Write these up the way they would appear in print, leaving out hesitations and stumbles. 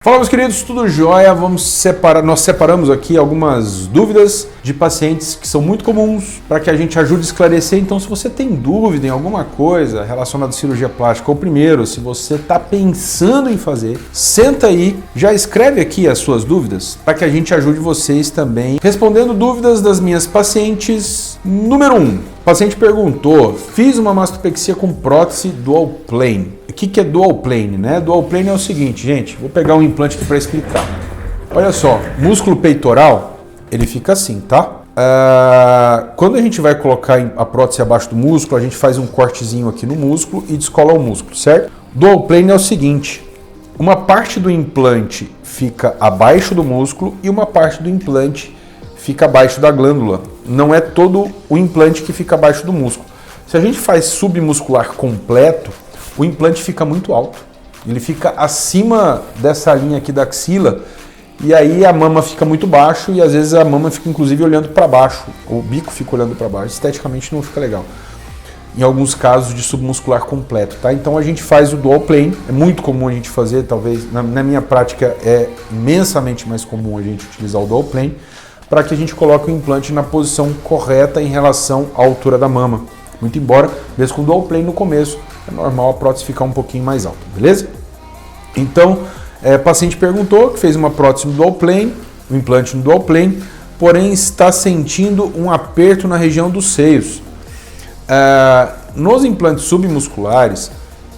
Fala, meus queridos, tudo jóia? Nós separamos aqui algumas dúvidas de pacientes que são muito comuns para que a gente ajude a esclarecer. Então, se você tem dúvida em alguma coisa relacionada à cirurgia plástica, ou primeiro, se você está pensando em fazer, senta aí, já escreve aqui as suas dúvidas para que a gente ajude vocês também respondendo dúvidas das minhas pacientes. Número 1. O paciente perguntou: fiz uma mastopexia com prótese dual plane. O que é dual plane, né? Dual plane é o seguinte, gente, vou pegar um implante aqui para explicar. Olha só, músculo peitoral, ele fica assim, tá? Quando a gente vai colocar a prótese abaixo do músculo, a gente faz um cortezinho aqui no músculo e descola o músculo, certo? Dual plane é o seguinte: uma parte do implante fica abaixo do músculo e uma parte do implante fica abaixo da glândula. Não é todo o implante que fica abaixo do músculo. Se a gente faz submuscular completo, o implante fica muito alto. Ele fica acima dessa linha aqui da axila e aí a mama fica muito baixo e às vezes a mama fica inclusive olhando para baixo. O bico fica olhando para baixo. Esteticamente não fica legal. Em alguns casos de submuscular completo, tá? Então a gente faz o dual plane. É muito comum a gente fazer, talvez na minha prática é imensamente mais comum a gente utilizar o dual plane para que a gente coloque o implante na posição correta em relação à altura da mama. Muito embora, mesmo com o dual plane no começo, é normal a prótese ficar um pouquinho mais alta, beleza? Então, o paciente perguntou que fez uma prótese no dual plane, um implante no dual plane, porém está sentindo um aperto na região dos seios. Nos implantes submusculares,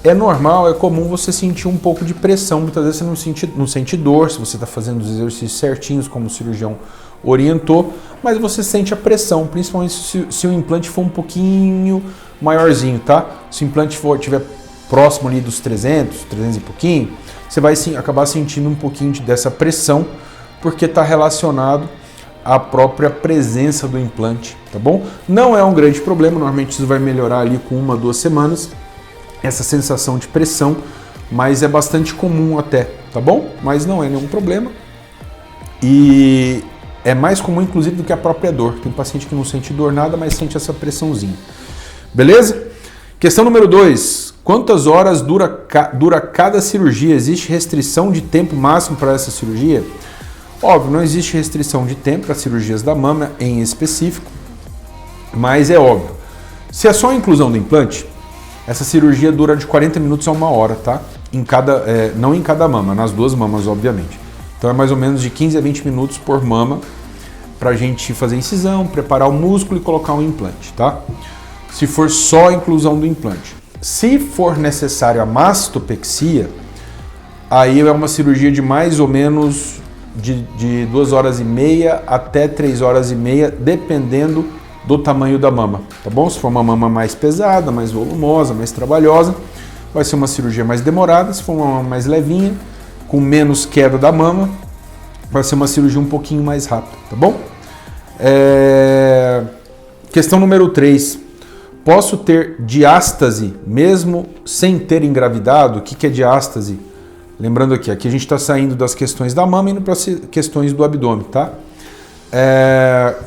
é normal, é comum você sentir um pouco de pressão. Muitas vezes você não sente dor, se você está fazendo os exercícios certinhos, como o cirurgião orientou, mas você sente a pressão, principalmente se o implante for um pouquinho maiorzinho, tá? Se o implante estiver próximo ali dos 300 e pouquinho, você vai acabar sentindo um pouquinho dessa pressão, porque está relacionado à própria presença do implante, tá bom? Não é um grande problema, normalmente isso vai melhorar ali com 1 a 2 semanas, essa sensação de pressão, mas é bastante comum até, tá bom? Mas não é nenhum problema e é mais comum inclusive do que a própria dor. Tem paciente que não sente dor nada, mas sente essa pressãozinha. Beleza? Questão número 2. Quantas horas dura cada cirurgia? Existe restrição de tempo máximo para essa cirurgia? Óbvio, não existe restrição de tempo para cirurgias da mama em específico, mas é óbvio. Se é só a inclusão do implante, essa cirurgia dura de 40 minutos a 1 hora, tá? Não em cada mama, nas duas mamas, obviamente. Então é mais ou menos de 15 a 20 minutos por mama para a gente fazer a incisão, preparar o músculo e colocar um implante, tá? Se for só a inclusão do implante. Se for necessário a mastopexia, aí é uma cirurgia de mais ou menos de 2 horas e meia até 3 horas e meia, dependendo do tamanho da mama, tá bom? Se for uma mama mais pesada, mais volumosa, mais trabalhosa, vai ser uma cirurgia mais demorada. Se for uma mama mais levinha, com menos queda da mama, vai ser uma cirurgia um pouquinho mais rápida, tá bom? Questão número 3. Posso ter diástase mesmo sem ter engravidado? O que é diástase? Lembrando aqui a gente está saindo das questões da mama e indo para as questões do abdômen, tá?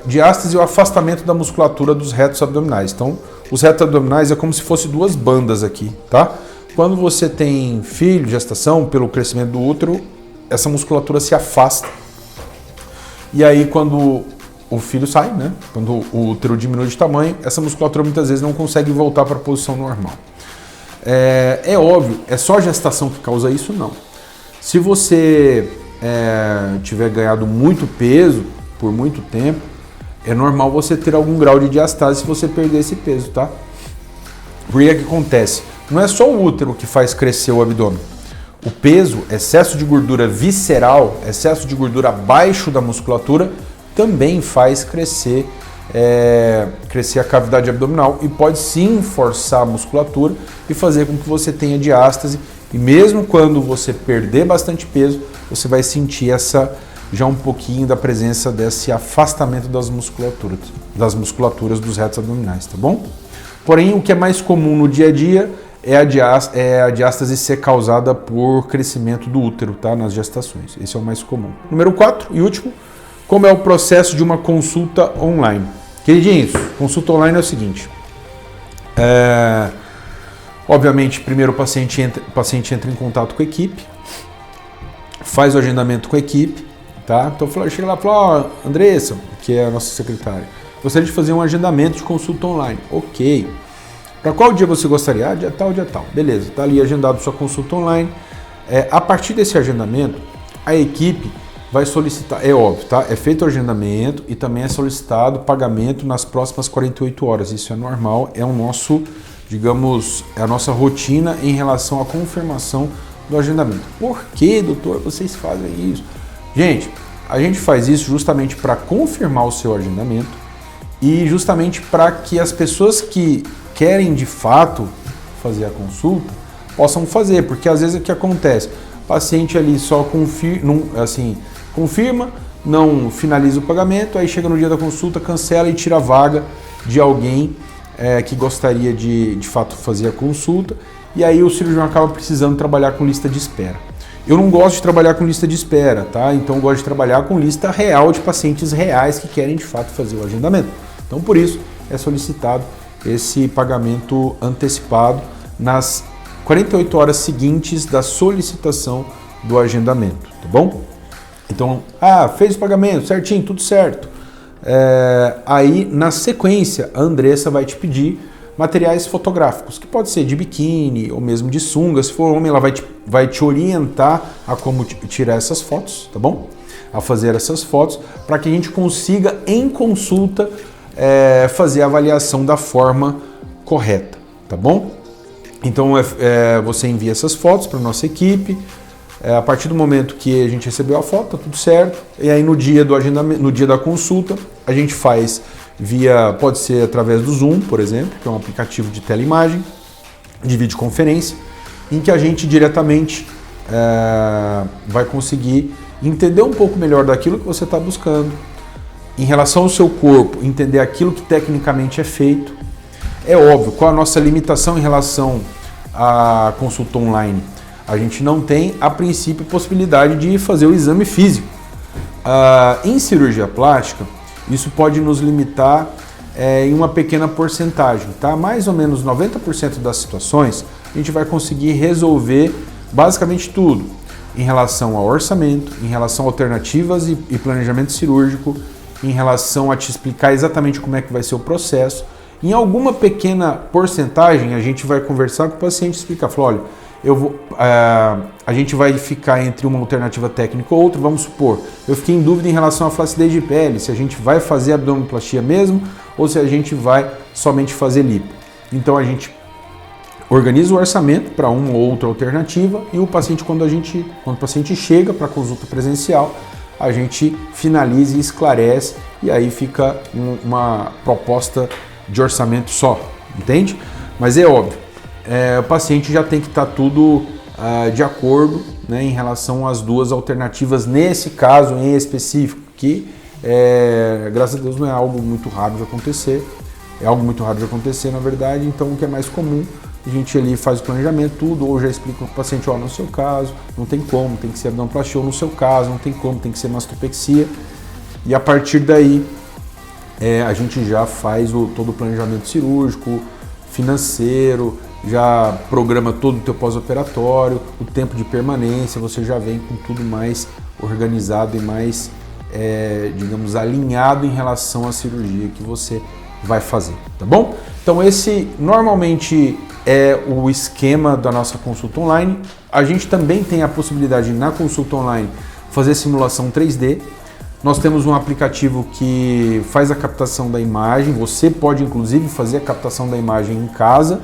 Diástase é o afastamento da musculatura dos retos abdominais. Então, os retos abdominais é como se fosse duas bandas aqui, tá? Quando você tem filho, gestação, pelo crescimento do útero, essa musculatura se afasta. E aí, quando o filho sai, né? Quando o útero diminui de tamanho, essa musculatura muitas vezes não consegue voltar para a posição normal. É óbvio, é só a gestação que causa isso? Não. Se você tiver ganhado muito peso por muito tempo, é normal você ter algum grau de diastase se você perder esse peso, tá? Por que acontece? Não é só o útero que faz crescer o abdômen. O peso, excesso de gordura visceral, excesso de gordura abaixo da musculatura, também faz crescer a cavidade abdominal e pode sim forçar a musculatura e fazer com que você tenha diástase. E mesmo quando você perder bastante peso, você vai sentir já um pouquinho da presença desse afastamento das musculaturas dos retos abdominais, tá bom? Porém, o que é mais comum no dia a dia é a diástase ser causada por crescimento do útero, tá? Nas gestações. Esse é o mais comum. Número 4 e último, como é o processo de uma consulta online? Queridinhos, consulta online é o seguinte. Obviamente, primeiro o paciente entra em contato com a equipe, faz o agendamento com a equipe, tá? Então chega lá e fala, ó, Andressa, que é a nossa secretária, gostaria de fazer um agendamento de consulta online. Ok. Para qual dia você gostaria? Ah, dia tal, dia tal. Beleza, tá ali agendado sua consulta online. A partir desse agendamento, a equipe vai solicitar, é óbvio, tá? É feito o agendamento e também é solicitado pagamento nas próximas 48 horas. Isso é normal, é o nosso, digamos, é a nossa rotina em relação à confirmação do agendamento. Por que, doutor, vocês fazem isso? Gente, a gente faz isso justamente para confirmar o seu agendamento e justamente para que as pessoas que querem de fato fazer a consulta possam fazer, porque às vezes o que acontece? O paciente ali só confirma, não finaliza o pagamento, aí chega no dia da consulta, cancela e tira a vaga de alguém que gostaria de fato fazer a consulta, e aí o cirurgião acaba precisando trabalhar com lista de espera. Eu não gosto de trabalhar com lista de espera, tá? Então eu gosto de trabalhar com lista real de pacientes reais que querem de fato fazer o agendamento. Então por isso é solicitado esse pagamento antecipado nas 48 horas seguintes da solicitação do agendamento, tá bom? Então, fez o pagamento, certinho, tudo certo. Aí, na sequência, a Andressa vai te pedir materiais fotográficos, que pode ser de biquíni ou mesmo de sunga. Se for homem, ela vai te orientar a como tirar essas fotos, tá bom? A fazer essas fotos, para que a gente consiga, em consulta, fazer a avaliação da forma correta, tá bom? Então, você envia essas fotos para a nossa equipe. A partir do momento que a gente recebeu a foto, tá tudo certo. E aí no dia do agendamento, no dia da consulta, a gente faz pode ser através do Zoom, por exemplo, que é um aplicativo de teleimagem, de videoconferência, em que a gente diretamente vai conseguir entender um pouco melhor daquilo que você está buscando, em relação ao seu corpo, entender aquilo que tecnicamente é feito. É óbvio, qual a nossa limitação em relação à consulta online? A gente não tem, a princípio, possibilidade de fazer o exame físico. Em cirurgia plástica, isso pode nos limitar em uma pequena porcentagem, tá? Mais ou menos 90% das situações, a gente vai conseguir resolver basicamente tudo, em relação ao orçamento, em relação a alternativas e planejamento cirúrgico, em relação a te explicar exatamente como é que vai ser o processo. Em alguma pequena porcentagem, a gente vai conversar com o paciente e explicar, olha, a gente vai ficar entre uma alternativa técnica ou outra. Vamos supor, eu fiquei em dúvida em relação à flacidez de pele, se a gente vai fazer abdominoplastia mesmo ou se a gente vai somente fazer lipo. Então a gente organiza o orçamento para uma ou outra alternativa e o paciente, quando o paciente chega para a consulta presencial, a gente finaliza e esclarece e aí fica uma proposta de orçamento só, entende? Mas é óbvio, o paciente já tem que estar tudo de acordo, né, em relação às duas alternativas, nesse caso em específico, que graças a Deus não é algo muito raro de acontecer, é algo muito raro de acontecer na verdade, então o que é mais comum, a gente ali faz o planejamento, tudo, ou já explica para o paciente, no seu caso, não tem como, tem que ser abdominoplastia, ou no seu caso, não tem como, tem que ser mastopexia, e a partir daí a gente já faz todo o planejamento cirúrgico, financeiro, já programa todo o teu pós-operatório, o tempo de permanência, você já vem com tudo mais organizado e mais, digamos, alinhado em relação à cirurgia que você vai fazer, tá bom? Então esse normalmente é o esquema da nossa consulta online. A gente também tem a possibilidade na consulta online fazer simulação 3D. Nós temos um aplicativo que faz a captação da imagem, você pode inclusive fazer a captação da imagem em casa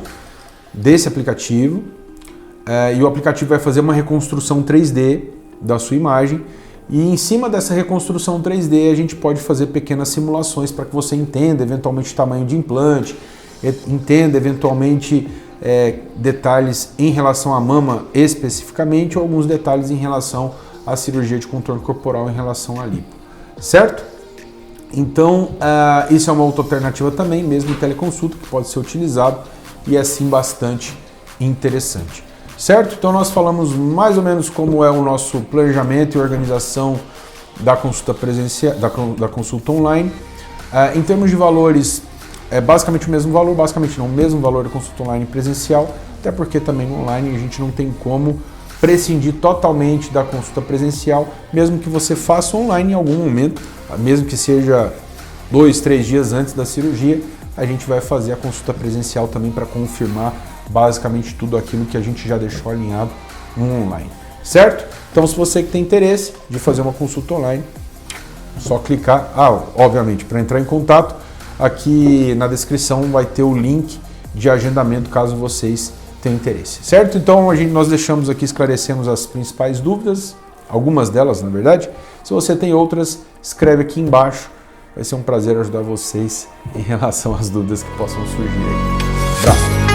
desse aplicativo, e o aplicativo vai fazer uma reconstrução 3D da sua imagem e em cima dessa reconstrução 3D a gente pode fazer pequenas simulações para que você entenda eventualmente o tamanho de implante, entenda eventualmente detalhes em relação à mama especificamente ou alguns detalhes em relação à cirurgia de contorno corporal em relação à lipo, certo? Então isso é uma outra alternativa também, mesmo teleconsulta, que pode ser utilizado e é sim bastante interessante, certo? Então nós falamos mais ou menos como é o nosso planejamento e organização da consulta presencial, da consulta online. Em termos de valores, é basicamente o mesmo valor, o mesmo valor da consulta online presencial, até porque também online a gente não tem como prescindir totalmente da consulta presencial, mesmo que você faça online em algum momento, mesmo que seja 2, 3 dias antes da cirurgia, a gente vai fazer a consulta presencial também para confirmar basicamente tudo aquilo que a gente já deixou alinhado no online, certo? Então, se você que tem interesse de fazer uma consulta online, é só clicar, obviamente, para entrar em contato, aqui na descrição vai ter o link de agendamento caso vocês tenham interesse, certo? Então, nós deixamos aqui, esclarecemos as principais dúvidas, algumas delas, na verdade. Se você tem outras, escreve aqui embaixo. Vai ser um prazer ajudar vocês em relação às dúvidas que possam surgir aí. Abraço!